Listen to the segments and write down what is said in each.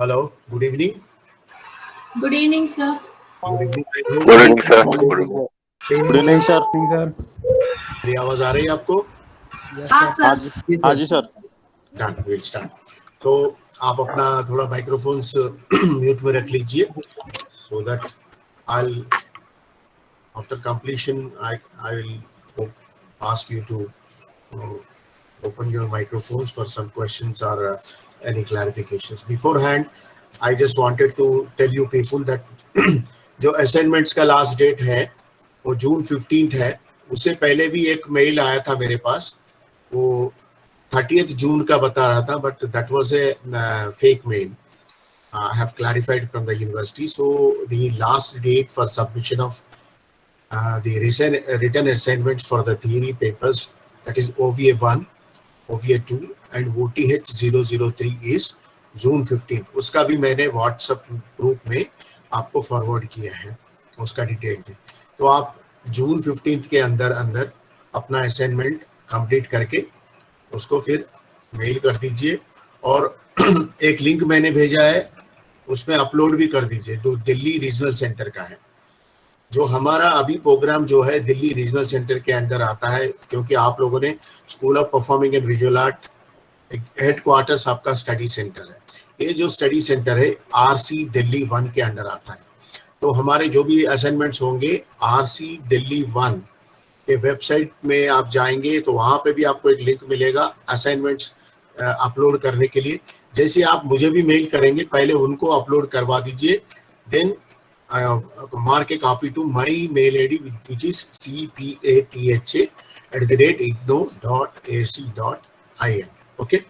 Hello, good evening. Good evening, sir. Good evening. I hope Good मेरी evening, sir. Good evening. Good evening sir. मेरी आवाज आ रही है आपको? हाँ हाँ सर। जी, हाँ जी सर। Done. We'll start. तो आप अपना थोड़ा माइक्रोफोन्स म्यूट में रख लीजिए, so that I'll after completion I will ask you to uh, open your microphones for some questions or any clarifications. Beforehand, I just wanted to tell you people that जो assignments का last date है वो जून 15 है। उससे पहले भी एक mail आया था मेरे पास, वो 30th जून का बता रहा था, but that was a fake mail. I have clarified from the university. So the last date for submission of the written assignments for the theory papers, that is OVA 1, OVA 2 and OTH 003 is June 15th. उसका भी मैंने WhatsApp group में आपको forward किया है, उसका detail भी. तो आप जून 15th के अंदर अंदर अपना असाइनमेंट कंप्लीट करके उसको फिर मेल कर दीजिए, और एक लिंक मैंने भेजा है उसमें अपलोड भी कर दीजिए, जो दिल्ली रीजनल सेंटर का है. जो हमारा अभी प्रोग्राम जो है दिल्ली रीजनल सेंटर के अंदर आता है, क्योंकि आप लोगों ने school of performing and visual art headquarters आपका स्टडी सेंटर है. ये जो स्टडी सेंटर है आरसी दिल्ली 1 के अंडर आता है. तो हमारे जो भी असाइनमेंट्स होंगे आरसी दिल्ली 1 के वेबसाइट में आप जाएंगे तो वहाँ पे भी आपको एक लिंक मिलेगा असाइनमेंट्स अपलोड करने के लिए. जैसे आप मुझे भी मेल करेंगे, पहले उनको अपलोड करवा दीजिए, then mark a copy to my mail ID, which is cpatha@igno.ac.in. Okay,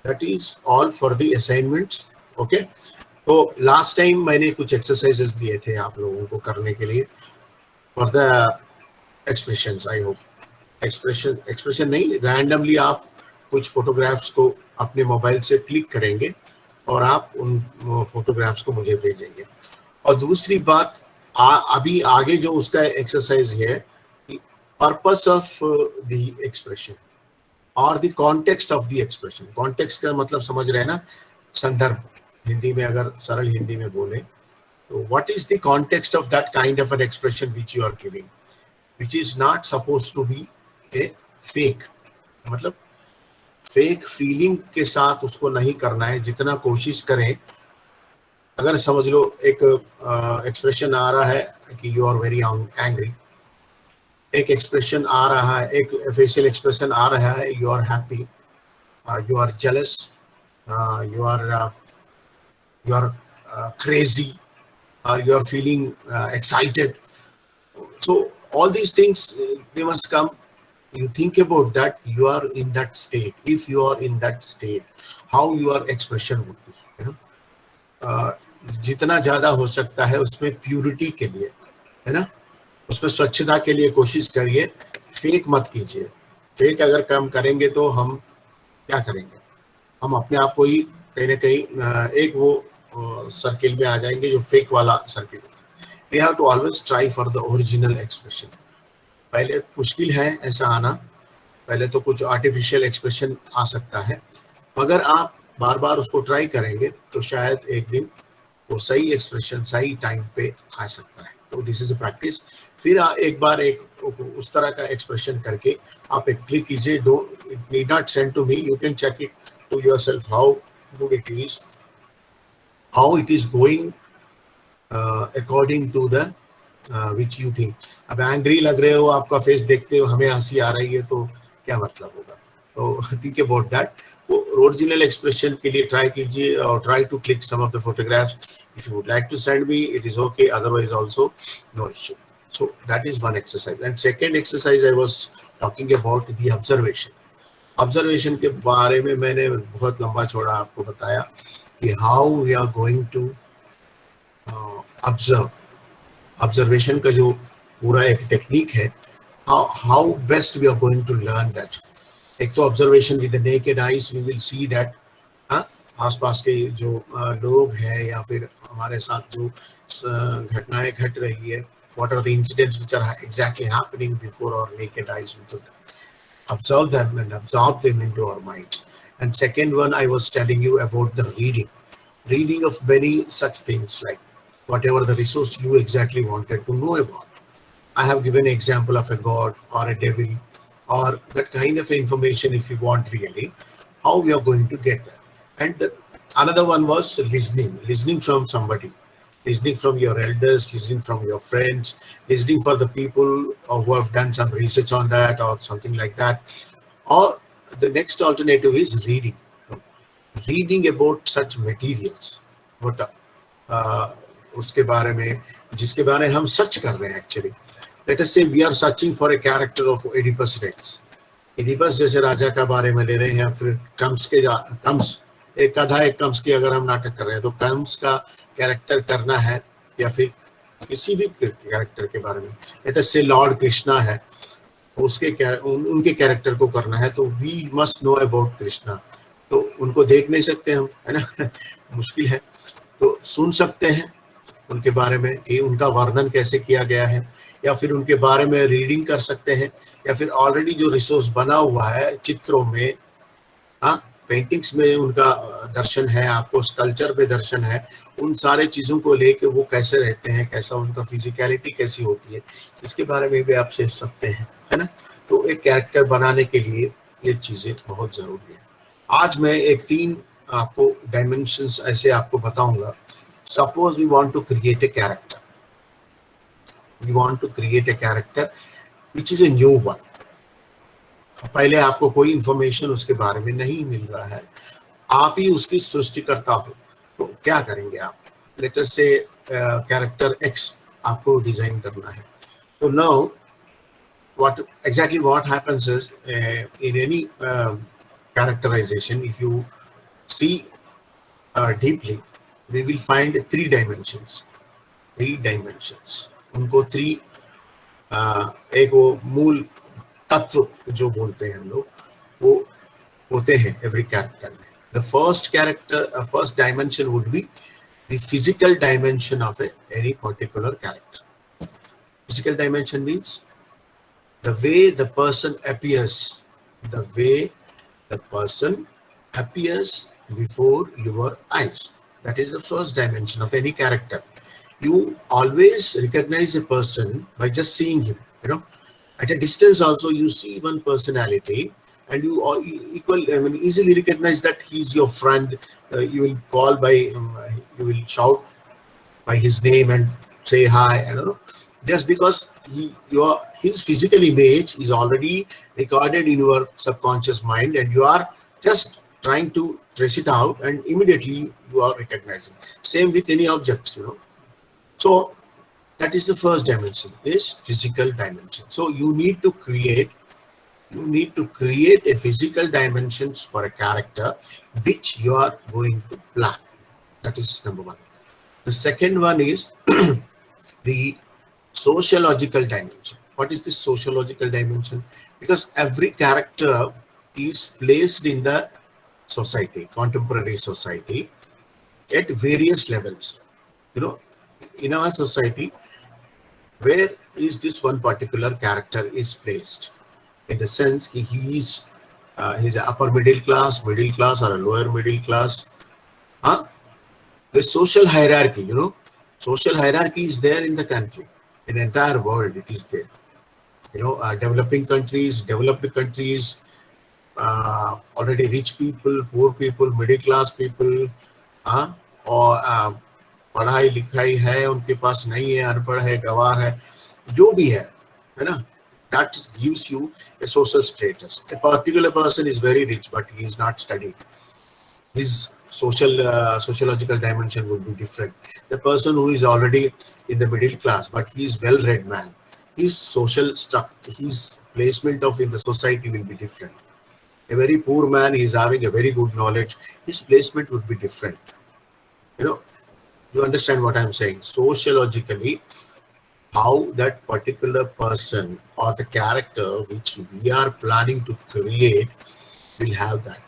that is all for the assignments. Okay, तो लास्ट टाइम मैंने कुछ एक्सरसाइजेस दिए थे आप लोगों को करने के लिए for the expressions. I hope expression नहीं, रैंडमली आप कुछ फोटोग्राफ्स को अपने मोबाइल से क्लिक करेंगे और आप उन फोटोग्राफ्स को मुझे भेजेंगे. और दूसरी बात, अभी आगे जो उसका एक्सरसाइज है, पर्पस ऑफ द एक्सप्रेशन और the context of the expression. Context का मतलब समझ रहे हैं ना, संदर्भ. हिंदी में अगर सरल हिंदी में बोले तो what is the context of that kind of an expression which you are giving, which is not suppose to be a fake. मतलब फेक फीलिंग के साथ उसको नहीं करना है. जितना कोशिश करें, अगर समझ लो एक एक्सप्रेशन आ रहा है कि यू आर वेरी एंग्री, एक एक्सप्रेशन आ रहा है, एक फेशियल एक्सप्रेशन आ रहा है you are happy, you are jealous, you are crazy, or you are feeling excited. So all these things they must come. You think about that, you are in that state. If you are in that state, how your expression would be, you know. जितना ज़्यादा हो सकता है उसमें purity के लिए, है ना, उसमें स्वच्छता के लिए कोशिश करिए. फेक मत कीजिए. फेक अगर कम करेंगे तो हम क्या करेंगे, हम अपने आप को ही कहीं ना कहीं एक वो सर्किल में आ जाएंगे जो फेक वाला circle. We have to always try for the original expression. पहले मुश्किल है ऐसा आना, पहले तो कुछ आर्टिफिशियल एक्सप्रेशन आ सकता है, मगर आप बार बार उसको ट्राई करेंगे तो शायद एक दिन वो सही एक्सप्रेशन सही टाइम पे आ सकता है. तो दिस इज अ प्रैक्टिस. फिर एक बार एक उस तरह का एक्सप्रेशन करके आप एक क्लिक कीजिए. Don't, it need not send to me, you can check it to yourself how good it is, how it is going according to the which you think. अब एंग्री लग रहे हो, आपका फेस देखते हो हमें हंसी आ रही है, तो क्या मतलब होगा. तो थिंक अबाउट दैट. वो ओरिजिनल एक्सप्रेशन के लिए ट्राई कीजिए और try to click some of the photographs. If you would like to send me, it is okay, otherwise also no issue. So that is one exercise. And second exercise I was talking about the observation. Observation के बारे में मैंने बहुत लंबा चौड़ा आपको बताया कि how we are going to observe. Observation का जो पूरा एक टेक्निक है, how best we are going to learn that. एक तो observation with the naked eyes, we will see that आसपास के जो लोग हैं या फिर हमारे साथ जो घटनाएं घट रही है, what are the incidents which are exactly happening before our naked eyes, we could observe them and absorb them into our minds. And second one, I was telling you about the reading. reading of many such things, like whatever the resource you exactly wanted to know about. I have given an example of a god or a devil or that kind of information if you want really, how we are going to get that. And another one was listening from somebody, listening from your elders, listening from your friends, listening for the people who have done some research on that or something like that. Or the next alternative is reading about such materials, what उसके बारे में जिसके बारे में हम search कर रहे हैं actually. Let us say we are searching for a character of Oedipus Rex. Oedipus जैसे राजा का बारे में ले रहे हैं, फिर कंस एक कथा एक कंस की अगर हम नाटक कर रहे हैं तो कंस का कैरेक्टर करना है या फिर किसी भी कैरेक्टर के बारे में. Let us say lord Krishna है, उसके उनके कैरेक्टर को करना है तो we must know about Krishna. तो उनको देख नहीं सकते हम, है ना, मुश्किल है. तो सुन सकते हैं उनके बारे में कि उनका वर्णन कैसे किया गया है, या फिर उनके बारे में रीडिंग कर सकते हैं, या फिर ऑलरेडी जो रिसोर्स बना हुआ है चित्रों में, पेंटिंग्स में उनका दर्शन है, आपको स्कल्पचर में दर्शन है, उन सारे चीज़ों को लेके वो कैसे रहते हैं, कैसा उनका फिजिकलिटी कैसी होती है, इसके बारे में भी आप सीख सकते हैं, है ना. तो एक कैरेक्टर बनाने के लिए ये चीज़ें बहुत ज़रूरी है. आज मैं एक 3 आपको डायमेंशंस ऐसे आपको बताऊंगा. Suppose we want to create a character. We want to create a character which is a new one. पहले आपको कोई इंफॉर्मेशन उसके बारे में नहीं मिल रहा है, आप ही उसकी सृष्टिकर्ता हो, तो क्या करेंगे आप? Let us say character X आपको डिजाइन करना है. तो now what happens is in any characterization, if you see deeply, we will find 3 dimensions. उनको 3 एक वो मूल तत्व जो बोलते हैं हम लोग, वो होते हैं every character में. The first dimension would be the physical dimension of any particular character. Physical dimension means the way the person appears, before your eyes. That is the first dimension of any character. You always recognize a person by just seeing him. At a distance also you see one personality, and you easily recognize that he is your friend. You will call by, you will shout by his name and say hi. Just because his physical image is already recorded in your subconscious mind, and you are just trying to trace it out, and immediately you are recognizing. Same with any object, So that is the first dimension, is physical dimension. So you need to create a physical dimensions for a character which you are going to plan. That is number 1. The second one is the sociological dimension. What is the sociological dimension? Because every character is placed in the society, contemporary society, at various levels. In our society, where is this one particular character is placed? In the sense that he's an upper middle class, or a lower middle class. The social hierarchy, social hierarchy is there in the country. In the entire world, it is there. Developing countries, developed countries, already rich people, poor people, middle class people, और पढ़ाई लिखाई है उनके पास नहीं है, अनपढ़ है, गवार है, जो भी है ना, that gives you a social status. A particular person is very rich, but he is not studied. His sociological dimension would be different. The person who is already in the middle class, but he is well-read man, his social structure, his placement in the society will be different. A very poor man is having a very good knowledge, his placement would be different. You understand what I'm saying? Sociologically, how that particular person or the character which we are planning to create will have that.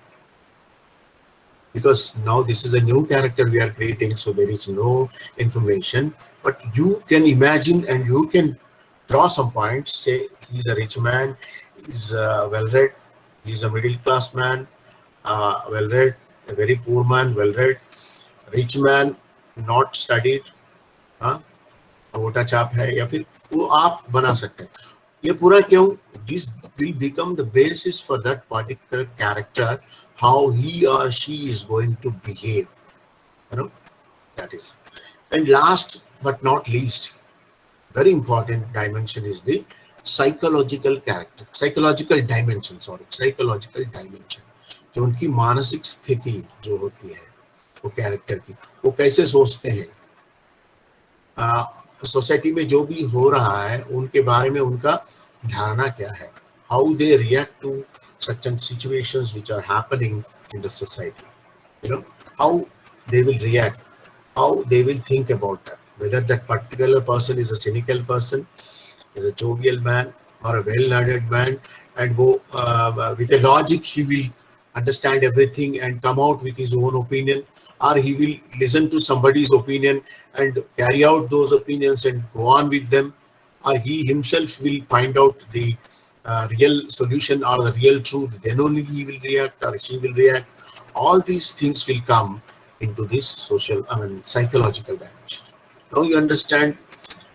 Because now this is a new character we are creating, so there is no information, but you can imagine and you can draw some points, say he's a rich man, he's well-read, he's a middle class man, well-read, a very poor man, well-read, rich man, not studied, हाँ, मोटा चाप है, या फिर वो आप बना सकते हैं। ये पूरा क्यों? This will become the basis for that particular character, how he or she is going to behave. You know, that is. And last but not least, very important dimension is the psychological character, psychological dimension, sorry, psychological dimension. जो उनकी मानसिक स्थिति जो होती है वो character की, वो कैसे सोचते हैं, सोसाइटी में जो भी हो रहा है उनके बारे में उनका धारणा क्या है, how they react to certain situations which are happening in the society, you know, how they will react, how they will think about that, whether that particular person is a cynical person, is a jovial man, or a well-learned man, and go with a logic he will understand everything and come out with his own opinion, or he will listen to somebody's opinion and carry out those opinions and go on with them, or he himself will find out the real solution or the real truth, then only he will react or she will react. All these things will come into this psychological dimension. Now you understand,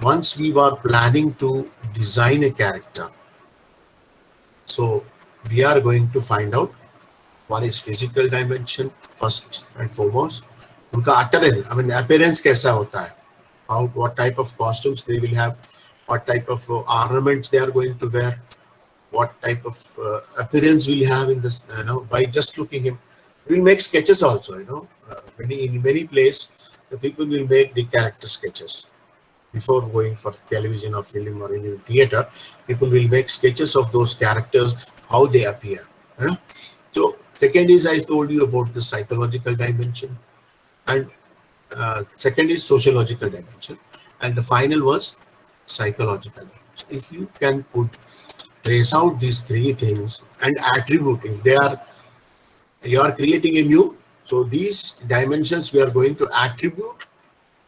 once we were planning to design a character, so we are going to find out what is physical dimension first and foremost. उनका appearance कैसा होता है, what type of costumes they will have, what type of ornaments they are going to wear, what type of appearance we'll have in this, by just looking him. We'll make sketches also, in many places the people will make the character sketches before going for television or film or in theater. People will make sketches of those characters, how they appear. So second is, I told you about the psychological dimension, and second is sociological dimension, and the final was psychological dimension. If you can trace out these three things and attribute, if you are creating a new, so these dimensions we are going to attribute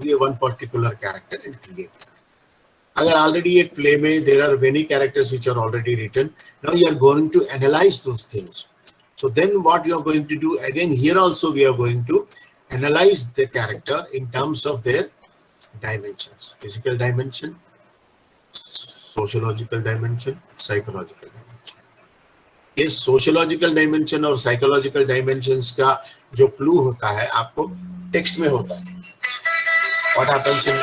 to one particular character and create. Agar already a play mein there are many characters which are already written, now you are going to analyze those things. So then what you are going to do, again here also we are going to analyze the character in terms of their dimensions: physical dimension, sociological dimension, psychological dimension. ये sociological dimension और psychological dimensions का जो clue होता है आपको text में होता है. What happens in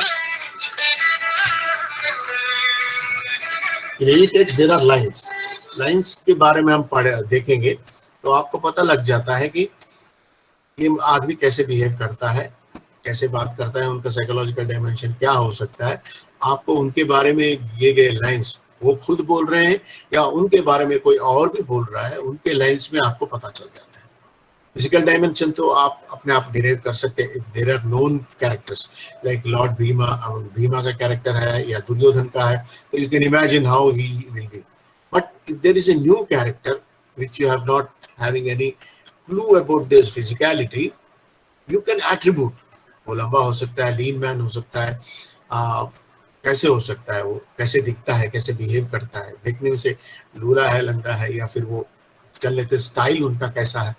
any text, there are lines. Lines के बारे में हम देखेंगे तो आपको पता लग जाता है कि ये आदमी कैसे बिहेव करता है, कैसे बात करता है, उनका साइकोलॉजिकल डायमेंशन क्या हो सकता है. आपको उनके बारे में दिए गए लाइंस वो खुद बोल रहे हैं या उनके बारे में कोई और भी बोल रहा है, उनके लाइंस में आपको पता चल जाता है. फिजिकल डायमेंशन तो आप अपने आप डिराइव कर सकते हैं. There are known characters like lord Bhima, Bhima का कैरेक्टर है या दुर्योधन का है, तो you can imagine how he will be. But if there is a new character which you have not having any clue about this physicality, you can attribute. वो लंबा हो सकता है, लीन मैन हो सकता है, कैसे हो सकता है, वो कैसे दिखता है, कैसे बिहेव करता है, देखने में से लूला है, लंगड़ा है, या फिर वो चलने से स्टाइल उनका कैसा है,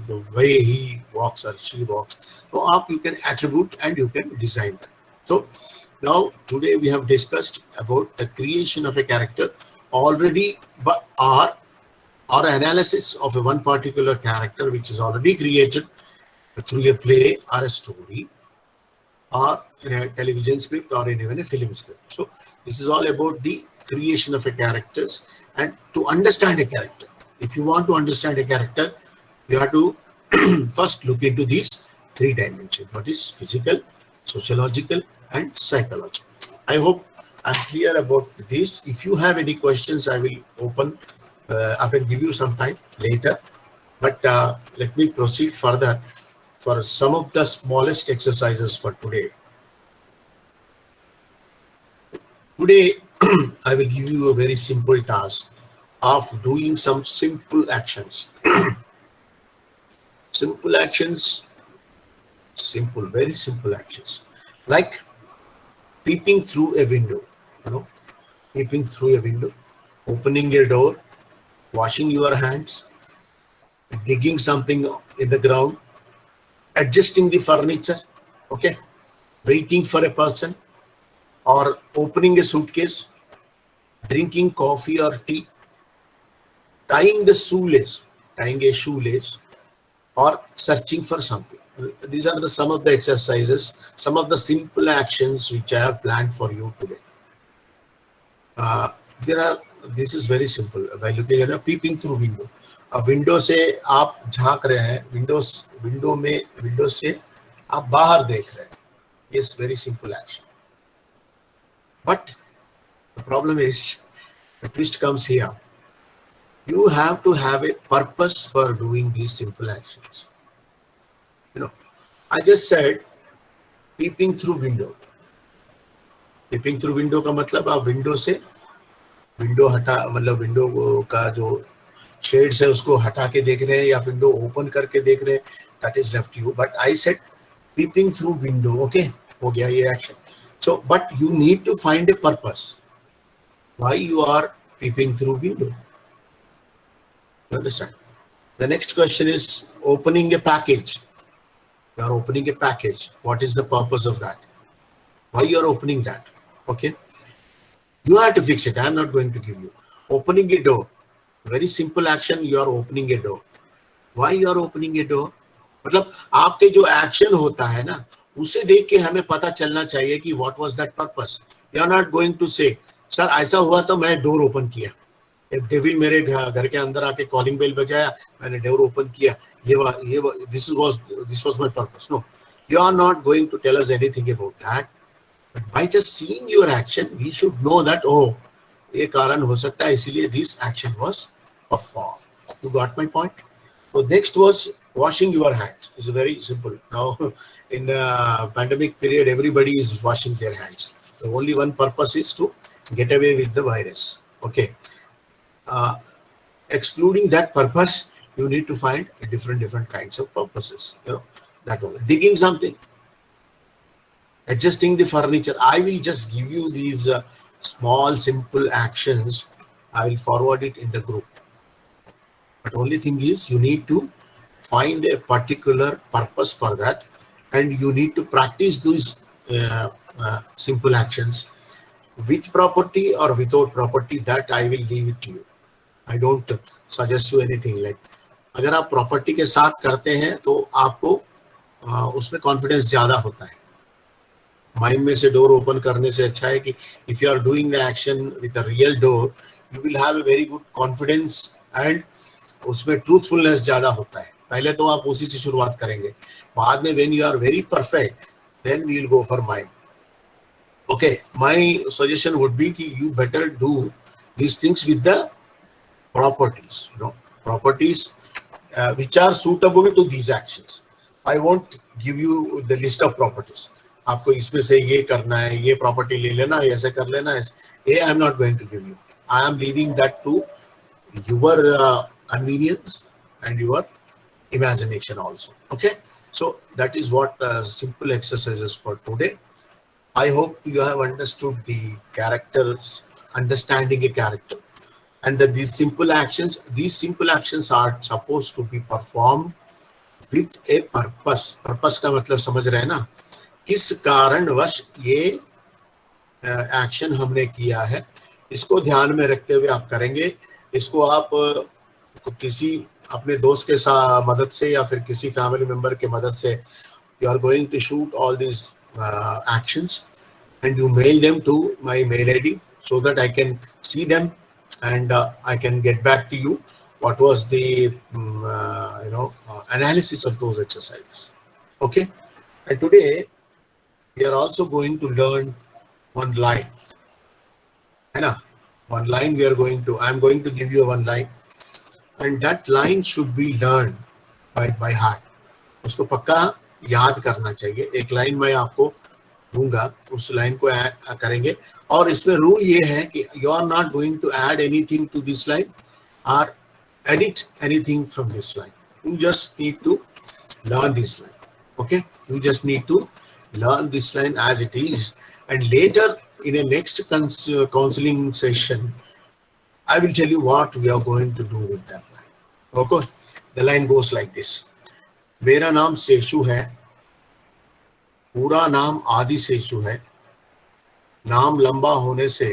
the way he walks or she walks. So you can attribute and you can design that. So now today we have discussed about the creation of a character already, but or analysis of a one particular character which is already created through a play or a story or in a television script or in even a film script. So this is all about the creation of a characters. And to understand a character, if you want to understand a character, you have to first look into these three dimensions: what is physical, sociological, and psychological. I hope I'm clear about this. If you have any questions, I will open. I will give you some time later. But let me proceed further for some of the smallest exercises for today. Today, I will give you a very simple task of doing some simple actions. Simple actions, very simple actions, like peeping through a window, peeping through a window, opening a door, washing your hands, digging something in the ground, adjusting the furniture, okay, waiting for a person, or opening a suitcase, drinking coffee or tea, tying a shoelace, or searching for something. These are some of the exercises, some of the simple actions which I have planned for you today. This is very simple. By looking at a peeping through window, window से आप झांक रहे हैं, window से आप बाहर देख रहे हैं. Yes, very simple action. But the problem is, the twist comes here. You have to have a purpose for doing these simple actions. I just said peeping through window. Peeping through window का मतलब आप window का जो shades है उसको हटा के देख रहे हैं या विंडो ओपन करके देख रहे हैं. That is left to you. But I said peeping through window. Okay, हो गया ये action. So, but you need to find a purpose. Why you are peeping through window? You understand? The next question is opening a package. You are opening a package. What is the purpose of that? Why you are opening that? Okay. You have to fix it. I am not going to give you. Opening a door. Very simple action. You are opening a door. Why you are opening a door? मतलब आपके जो action होता है ना, उसे देख के हमें पता चलना चाहिए कि what was that purpose. You are not going to say, sir ऐसा हुआ तो मैं डोर ओपन किया. एक डेविल मेरे घर के अंदर आके कॉलिंग बेल बजाया, मैंने डोर ओपन किया. This was my purpose. No, you are not going to tell us anything about that. But by just seeing your action, we should know that oh, ये कारण हो सकता है, इसीलिए this action was performed. You got my point? So next was washing your hands. It's very simple. Now in the pandemic period, everybody is washing their hands. The only one purpose is to get away with the virus. Okay. Excluding that purpose, you need to find different kinds of purposes. That one. Digging something, adjusting the furniture. I will just give you these small, simple actions. I will forward it in the group. But only thing is, you need to find a particular purpose for that, and you need to practice these simple actions with property or without property. That I will leave it to you. I don't suggest you anything. Like अगर आप property के साथ करते हैं तो आपको उसमें confidence ज्यादा होता है. माइंड में से डोर ओपन करने से अच्छा है कि if you are doing the action with a real door, you will have a very good confidence and उसमें ट्रूथफुलनेस ज्यादा होता है. पहले तो आप उसी से शुरुआत करेंगे, बाद में when you are very perfect then we will go for mind. Okay, my suggestion would be कि you better do these things with the properties, properties which are suitable to these actions. I won't give you the list of properties. आपको इसमें से ये करना है, ये property ले लेना, ऐसे कर लेना, ये I am not going to give you. I am leaving that to your convenience and your imagination also. Okay, so that is what simple exercises for today. I hope you have understood the characters, understanding a character, and that these simple actions are supposed to be performed with a purpose. Purpose का मतलब समझ रहे हैं ना, किस कारणवश ये action हमने किया है, इसको ध्यान में रखते हुए आप करेंगे. इसको आप किसी अपने दोस्त के साथ मदद से या फिर किसी फैमिली मेंबर के मदद से you are going to shoot all these actions and you mail them to my mail ID so that I can see them and I can get back to you what was the analysis of those exercises. Okay, and today we are also going to learn one line. One line I'm going to give you one line, and that line should be learned by heart. उसको पक्का याद करना चाहिए. एक line मैं आपको दूंगा, उस लाइन को करेंगे, और इसमें रूल ये है कि you are not going to add anything to this line or edit anything from this line. You just need to learn this line. Okay, you just need to learn this line as it is, and later in a next counseling session I will tell you what we are going to do with that line. Okay, the line goes like this. मेरा नाम शेषु है, पूरा नाम आदि शेषु है। नाम लंबा होने से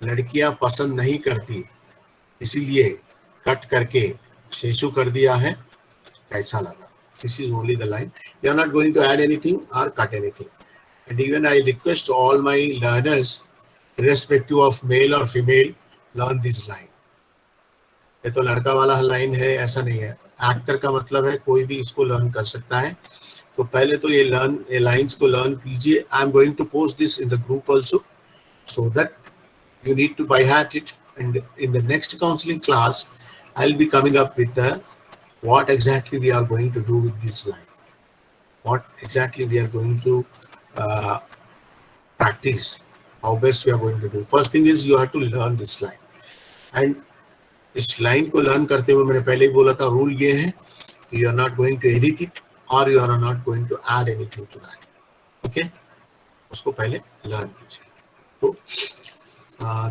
लड़कियां पसंद नहीं करती, इसीलिए कट करके शेषु कर दिया है। कैसा लगा? This is only the line. You are not going to add anything or cut anything. And even I request all my learners, irrespective of male or female, learn this line. ये तो लड़का वाला लाइन है, ऐसा नहीं है। Actor का मतलब है कोई भी इसको लर्न कर सकता है। तो पहले तो ये लाइंस को लर्न कीजिए। I am going to post this in the group also, so that you need to by heart it, and in the next counseling class I'll be coming up with what exactly we are going to do with this line, what exactly we are going to practice, how best we are going to do. First thing is you have to learn this line, and इस line को learn करते हुए मैंने पहले ही बोला था, rule ये है कि you are not going to edit it और you are not going to add anything to that. Okay, उसको पहले लर्न कीजिए। तो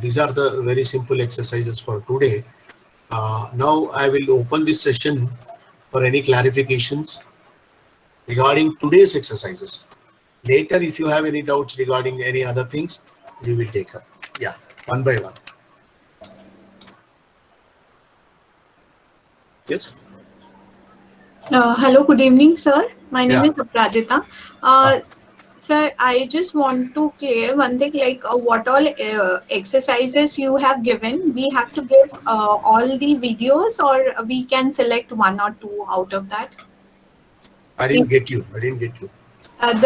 these are the very simple exercises for today. Now I will open this session for any clarifications regarding today's exercises. Later, if you have any doubts regarding any other things, we will take up. Yeah, one by one. Yes. Hello, good evening, sir. My name Yeah. is Aprajita. Sir, I just want to clear one thing, like what all exercises you have given, we have to give all the videos, or we can select one or two out of that? I didn't get you.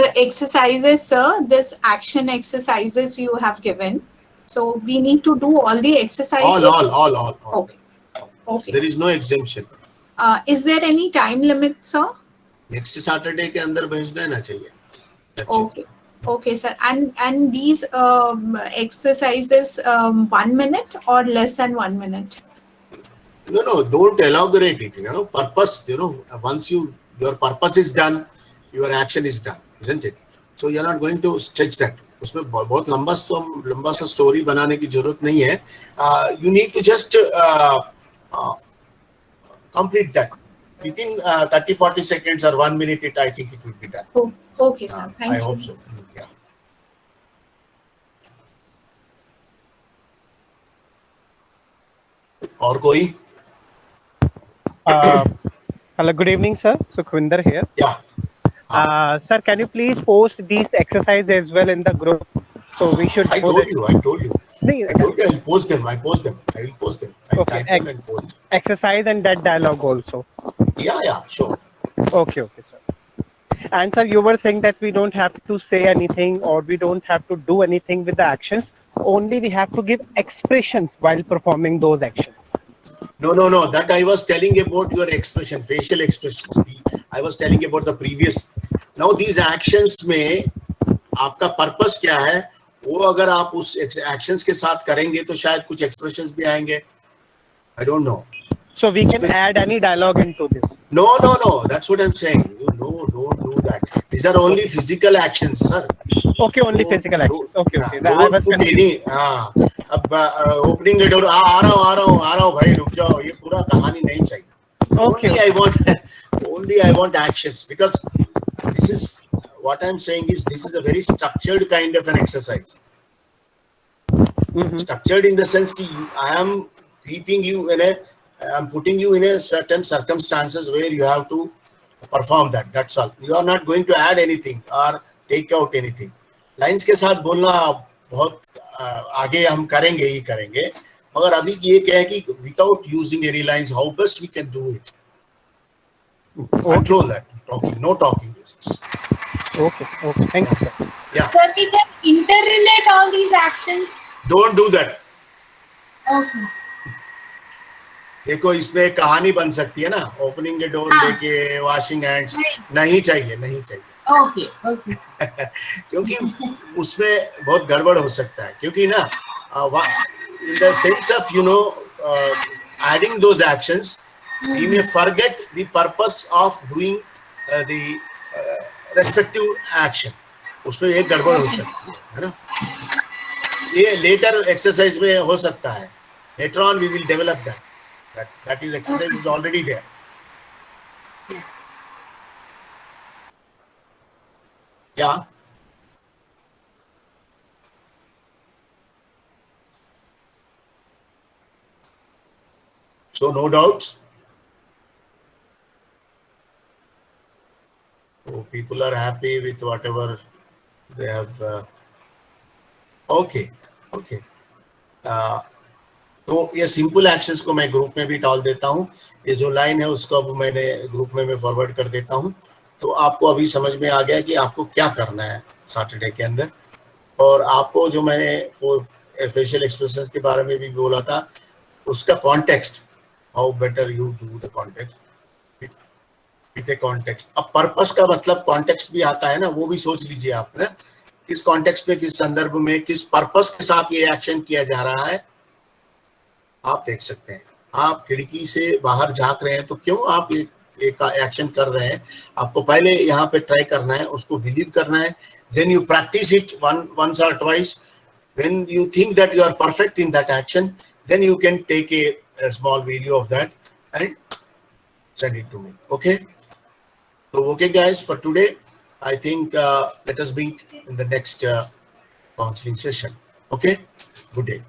The exercises, sir, this action exercises you have given. So we need to do all the exercises? All. Okay. Okay. There is no exemption. Is there any time limit, sir? Next Saturday के अंदर भेज देना चाहिए। That's it. Okay. Okay, sir. And these exercises 1 minute or less than 1 minute? No, don't elaborate it. Purpose, once your purpose is done, your action is done, isn't it? So you're not going to stretch that. उसमें बहुत लंबा सा story बनाने की जरूरत नहीं है। You need to just complete that within 30-40 seconds or 1 minute. I think it will be done. Oh, okay, sir. Thank you. I hope so. Yeah. और कोई? Hello, good evening, sir. Sukhwinder here. Yeah. Sir, can you please post these exercises as well in the group? So we should. I told you. No, I told you I'll post them. I will post them. I'll Okay. type them and post. Exercise and that dialogue also. Yeah, sure. Okay, sir. And sir, you were saying that we don't have to say anything or we don't have to do anything with the actions. Only we have to give expressions while performing those actions. No. That I was telling about your expression, facial expressions. I was telling about the previous. Now these actions में आपका purpose क्या है, वो अगर आप उस actions के साथ करेंगे तो शायद कुछ एक्सप्रेशंस भी आएंगे। I don't know. So we can add any dialogue into this. No. That's what I'm saying. Don't do that. These are only physical actions, sir. Okay, only physical actions. Okay. I Don't was put confused. any. अब opening the door. आ रहा हूँ भाई, रुक जाओ। ये पूरा कहानी नहीं चाहिए. Okay. Only I want actions, because this is what I'm saying is this is a very structured kind of an exercise. Mm-hmm. Structured in the sense that I am keeping you I'm putting you in a certain circumstances where you have to perform that. That's all. You are not going to add anything or take out anything. Lines के साथ बोलना बहुत आगे हम करेंगे, मगर अभी ये क्या है कि without using any lines, how best we can do it. Control that. No talking business. Okay. Thank you, sir. Yeah. Sir, we can interrelate all these actions. Don't do that. Okay. देखो इसमें एक कहानी बन सकती है ना, opening के door लेके वॉशिंग हैंड्स नहीं चाहिए। Okay. क्योंकि उसमें बहुत गड़बड़ हो सकता है, क्योंकि ना in the sense of adding those actions, we may forget the purpose of doing the respective action. उसमें एक गड़बड़ हो सकती है ना। ये later exercise में हो सकता है। Later on we will develop that is exercise is already there. Yeah. So no doubts. So people are happy with whatever they have. Okay. Okay. तो ये सिंपल एक्शंस को मैं ग्रुप में भी डाल देता हूँ. ये जो लाइन है उसको अब मैंने ग्रुप में मैं फॉरवर्ड कर देता हूँ. तो आपको अभी समझ में आ गया कि आपको क्या करना है सैटरडे के अंदर. और आपको जो मैंने फेशियल एक्सप्रेशंस के बारे में भी बोला था, उसका context, how better you do the context with A context. अब पर्पस का मतलब कॉन्टेक्स्ट भी आता है ना, वो भी सोच लीजिए आप ना, किस कॉन्टेक्स्ट में, किस संदर्भ में, किस पर्पस के साथ ये एक्शन किया जा रहा है. आप देख सकते हैं, आप खिड़की से बाहर झांक रहे हैं तो क्यों आप एक एक्शन कर रहे हैं. आपको पहले यहाँ पे ट्राई करना है, उसको बिलीव करना है. Then you practice it once or twice. When you think that you are perfect in that action, then you can take a small video of that and send it to me. Okay. So okay guys, for today I think let us meet in the next counseling session. Okay, good day.